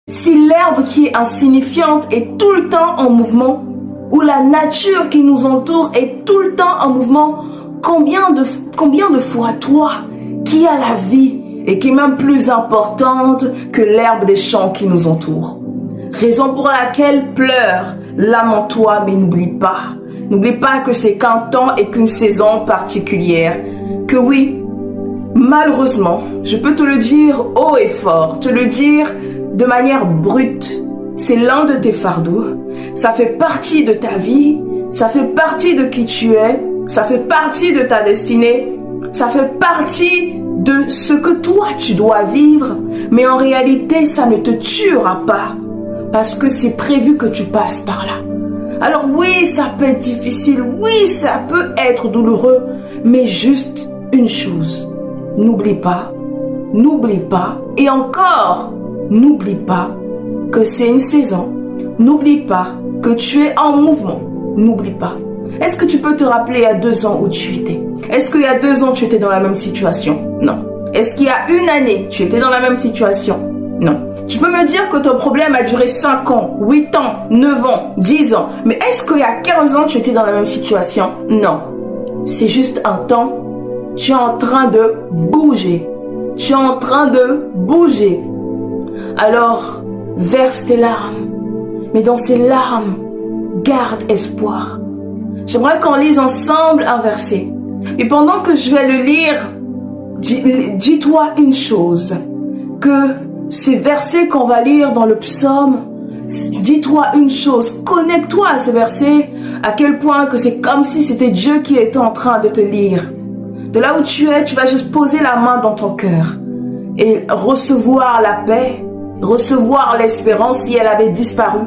Si l'herbe qui est insignifiante est tout le temps en mouvement, ou la nature qui nous entoure est tout le temps en mouvement, combien de fois toi, qui a la vie et qui est même plus importante que l'herbe des champs qui nous entourent? Raison pour laquelle pleure, lamente-toi, mais n'oublie pas. N'oublie pas que c'est qu'un temps et qu'une saison particulière. Que oui, malheureusement, je peux te le dire haut et fort, te le dire de manière brute, c'est l'un de tes fardeaux. Ça fait partie de ta vie, ça fait partie de qui tu es, ça fait partie de ta destinée, ça fait partie de ce que toi tu dois vivre, mais en réalité ça ne te tuera pas parce que c'est prévu que tu passes par là. Alors oui, ça peut être difficile, oui, ça peut être douloureux, mais juste une chose, n'oublie pas, et encore, n'oublie pas que c'est une saison, n'oublie pas que tu es en mouvement, n'oublie pas. Est-ce que tu peux te rappeler il y a 2 ans où tu étais? Est-ce qu'il y a 2 ans tu étais dans la même situation? Non. Est-ce qu'il y a 1 année tu étais dans la même situation? Non. Tu peux me dire que ton problème a duré 5 ans, 8 ans, 9 ans, 10 ans. Mais est-ce qu'il y a 15 ans tu étais dans la même situation? Non. C'est juste un temps. Tu es en train de bouger. Tu es en train de bouger. Alors, verse tes larmes. Mais dans ces larmes, garde espoir. J'aimerais qu'on lise ensemble un verset. Et pendant que je vais le lire, dis-toi une chose. Que ces versets qu'on va lire dans le psaume, dis-toi une chose. Connecte-toi à ce verset. À quel point que c'est comme si c'était Dieu qui était en train de te lire. De là où tu es, tu vas juste poser la main dans ton cœur. Et recevoir la paix. Recevoir l'espérance si elle avait disparu.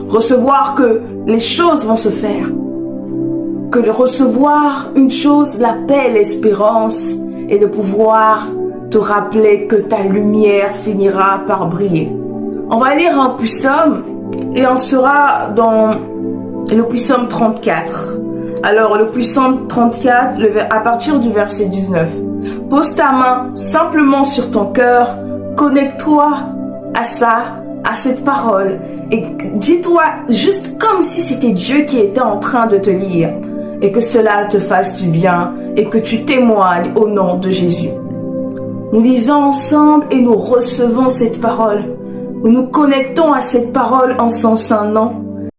Recevoir que les choses vont se faire. Que de recevoir une chose, la paix, l'espérance, et de pouvoir te rappeler que ta lumière finira par briller. On va lire un psaume et on sera dans le psaume 34. Alors le psaume 34, à partir du verset 19. Pose ta main simplement sur ton cœur, connecte-toi à ça, à cette parole, et dis-toi juste comme si c'était Dieu qui était en train de te lire, et que cela te fasse du bien, et que tu témoignes au nom de Jésus. Nous lisons ensemble et nous recevons cette parole. Nous nous connectons à cette parole en son saint nom.